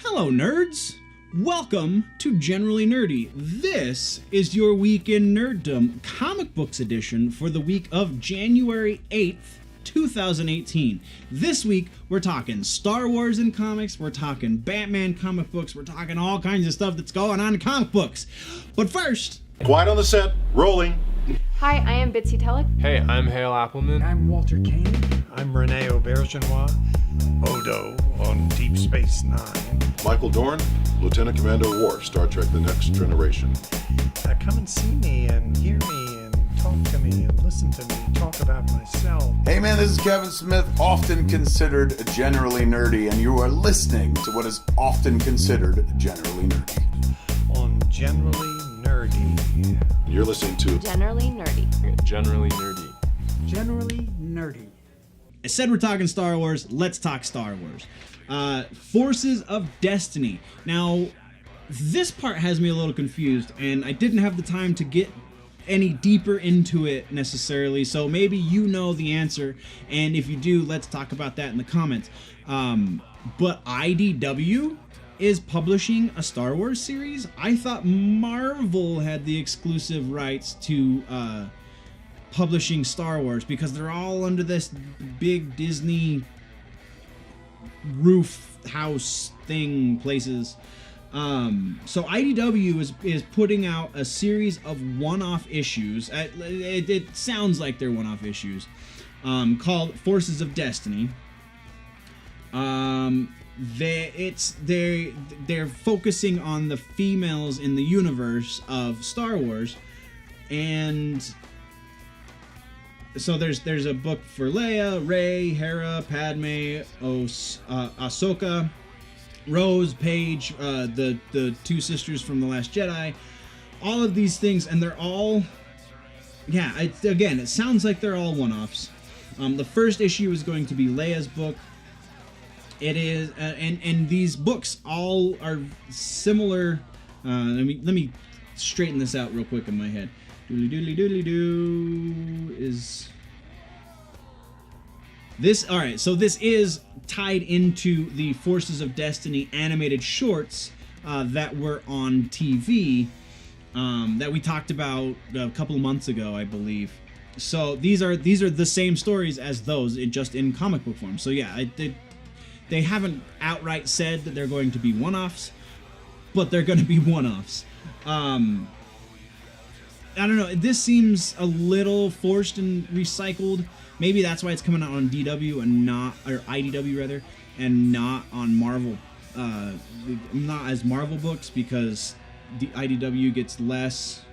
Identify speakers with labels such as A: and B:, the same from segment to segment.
A: Hello, nerds! Welcome to Generally Nerdy. This is your week in Nerdom comic books edition for the week of January 8th, 2018. This week, we're talking Star Wars in comics, we're talking Batman comic books, we're talking all kinds of stuff that's going on in comic books. But first...
B: Quiet on the set, rolling.
C: Hi, I am Bitsy Telek.
D: Hey, I'm Hale Appleman.
E: I'm Walter Kane.
F: I'm Rene Aubergenois. Odo on Deep Space Nine.
B: Michael Dorn, Lieutenant Commander Worf, Star Trek The Next Generation.
F: Come and see me and hear me and talk to me and listen to me talk about myself.
G: Hey man, this is Kevin Smith, often considered generally nerdy, and you are listening to what is often considered generally nerdy.
F: On Generally Nerdy.
B: You're listening to
C: Generally Nerdy.
D: Generally Nerdy.
E: Generally nerdy.
A: I said we're talking Star Wars, let's talk Star Wars. Forces of Destiny. Now, this part has me a little confused, and I didn't have the time to get any deeper into it necessarily, so maybe you know the answer, and if you do, let's talk about that in the comments. But IDW is publishing a Star Wars series? I thought Marvel had the exclusive rights to publishing Star Wars because they're all under this big Disney roof house thing places. So IDW is putting out a series of one-off issues. It sounds like they're one-off issues, called Forces of Destiny. They're focusing on the females in the universe of Star Wars, and so there's a book for Leia, Rey, Hera, Padme, Ahsoka, Rose, Paige, the two sisters from The Last Jedi, all of these things, and they're all, it sounds like they're all one-offs. The first issue is going to be Leia's book. It is, and these books all are similar. Let me straighten this out real quick in my head. Doodly is this, all right, so this is tied into the Forces of Destiny animated shorts that were on TV that we talked about a couple of months ago, I believe. So these are the same stories as those, just in comic book form. So yeah, they haven't outright said that they're going to be one-offs, but they're going to be one-offs. I don't know, this seems a little forced and recycled. Maybe that's why it's coming out on DW and not, or IDW rather, and not on Marvel, not as Marvel books, because the IDW gets less,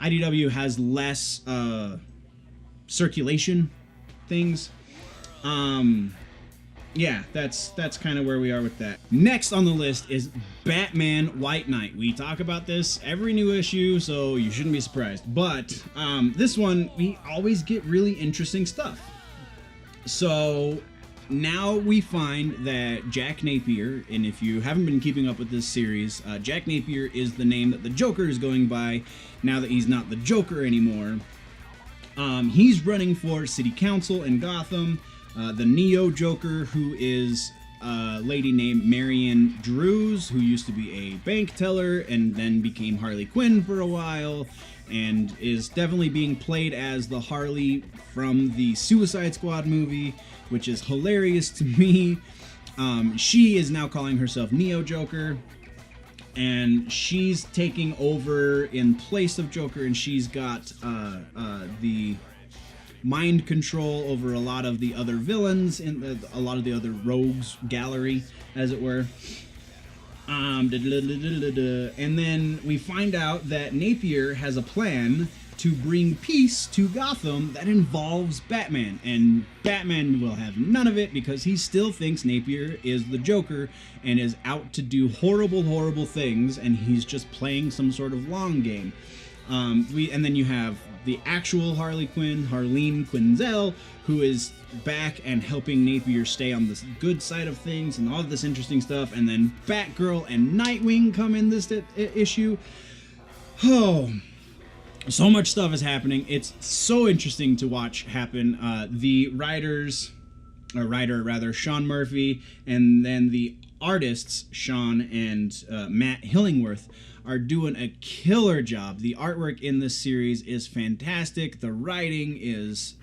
A: IDW has less circulation things. Yeah, that's kind of where we are with that. Next on the list is Batman White Knight. We talk about this every new issue, so you shouldn't be surprised. But this one, we always get really interesting stuff. So now we find that Jack Napier, and if you haven't been keeping up with this series, Jack Napier is the name that the Joker is going by now that he's not the Joker anymore. He's running for city council in Gotham. The Neo Joker, who is a lady named Marion Drews, who used to be a bank teller and then became Harley Quinn for a while, and is definitely being played as the Harley from the Suicide Squad movie, which is hilarious to me. She is now calling herself Neo Joker, and she's taking over in place of Joker, and she's got the mind control over a lot of the other villains in a lot of the other rogues gallery, as it were. And then we find out that Napier has a plan to bring peace to Gotham that involves Batman, and Batman will have none of it because he still thinks Napier is the Joker and is out to do horrible things, and he's just playing some sort of long game. And then you have the actual Harley Quinn, Harleen Quinzel, who is back and helping Napier stay on the good side of things and all of this interesting stuff. And then Batgirl and Nightwing come in this issue. Oh, so much stuff is happening. It's so interesting to watch happen. The writers or writer rather, Sean Murphy, and then the artists, Sean and Matt Hillingworth, are doing a killer job. The artwork in this series is fantastic. The writing is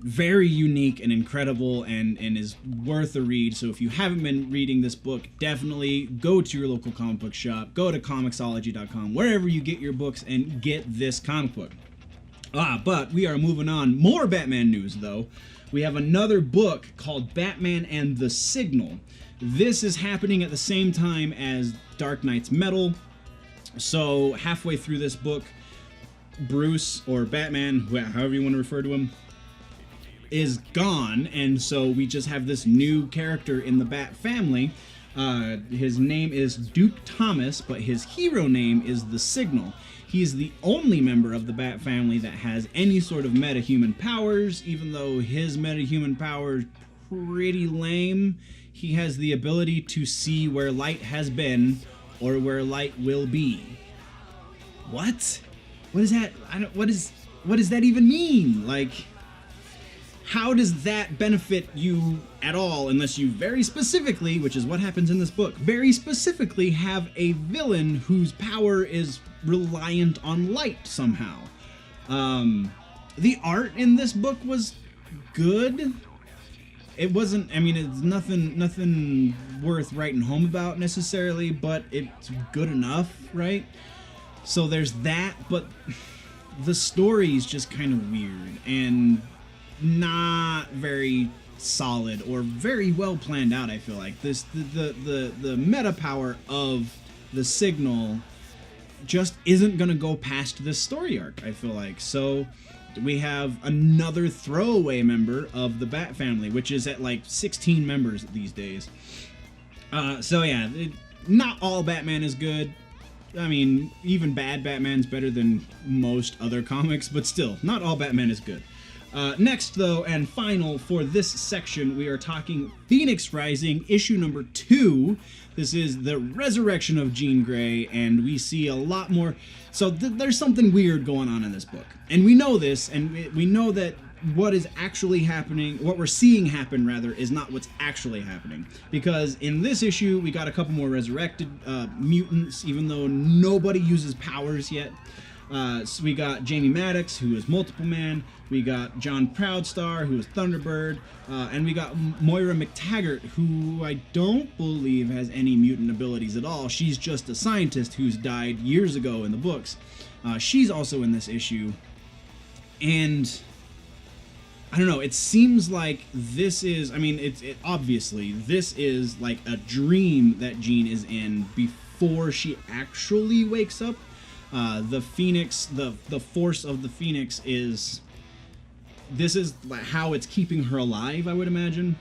A: very unique and incredible and is worth a read. So if you haven't been reading this book, definitely go to your local comic book shop, go to comiXology.com, wherever you get your books, and get this comic book. But we are moving on. More Batman news, though. We have another book called Batman and the Signal. This is happening at the same time as Dark Knight's Metal. So halfway through this book, Bruce, or Batman, however you want to refer to him, is gone, and so we just have this new character in the Bat family. His name is Duke Thomas, but his hero name is the Signal. He is the only member of the Bat family that has any sort of metahuman powers, even though his metahuman power is pretty lame. He has the ability to see where light has been or where light will be. What? What is that? What does that even mean? Like, how does that benefit you at all, unless you very specifically, which is what happens in this book, very specifically have a villain whose power is reliant on light somehow? The art in this book was good. It wasn't, I mean, it's nothing worth writing home about necessarily, but it's good enough, right? So there's that, but the story's just kind of weird and not very solid or very well planned out. I feel like the meta power of the Signal just isn't gonna go past this story arc, I feel like. So we have another throwaway member of the Bat family, which is at like 16 members these days. So yeah, not all Batman is good. I mean, even bad Batman's better than most other comics, but still, not all Batman is good. Next, though, and final for this section, we are talking Phoenix Rising, issue number 2. This is the resurrection of Jean Grey, and we see a lot more. So there's something weird going on in this book. And we know this, and we know that what is actually happening, what we're seeing happen, rather, is not what's actually happening. Because in this issue, we got a couple more resurrected mutants, even though nobody uses powers yet. So we got Jamie Maddox, who is Multiple Man. We got John Proudstar, who is Thunderbird. And we got Moira McTaggart, who I don't believe has any mutant abilities at all. She's just a scientist who's died years ago in the books. She's also in this issue. And I don't know, it seems like this is, I mean, obviously, this is like a dream that Jean is in before she actually wakes up. The Phoenix, the force of the Phoenix this is how it's keeping her alive, I would imagine.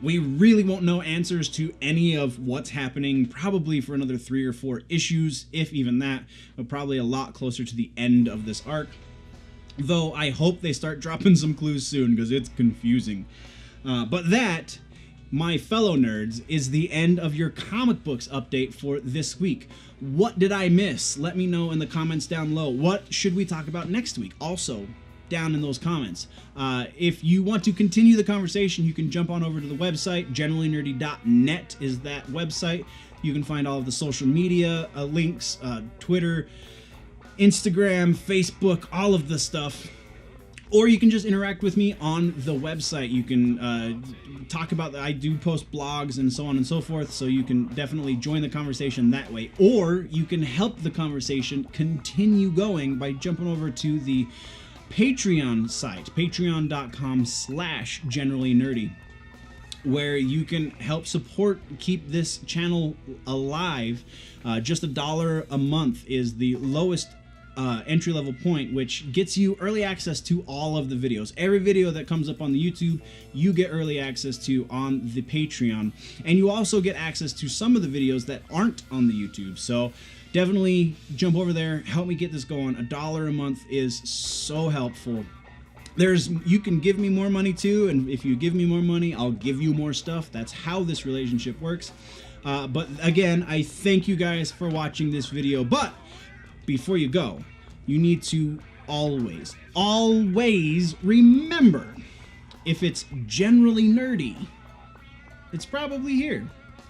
A: We really won't know answers to any of what's happening probably for another 3 or 4 issues, if even that, but probably a lot closer to the end of this arc. Though I hope they start dropping some clues soon, because it's confusing. But that, my fellow nerds, is the end of your comic books update for this week. What did I miss? Let me know in the comments down below. What should we talk about next week? Also, down in those comments. If you want to continue the conversation, you can jump on over to the website. GenerallyNerdy.net is that website. You can find all of the social media links, Twitter, Instagram, Facebook, all of the stuff. Or you can just interact with me on the website. You can talk about I do post blogs and so on and so forth, so you can definitely join the conversation that way. Or you can help the conversation continue going by jumping over to the Patreon site, patreon.com/generallynerdy, where you can help support, keep this channel alive. Just $1 a month is the lowest entry-level point, which gets you early access to all of the videos. Every video that comes up on the YouTube, you get early access to on the Patreon. And you also get access to some of the videos that aren't on the YouTube. So definitely jump over there, help me get this going. $1 a month is so helpful. You can give me more money too, and if you give me more money, I'll give you more stuff. That's how this relationship works. But again, I thank you guys for watching this video. But before you go, you need to always remember, if it's generally nerdy, it's probably here.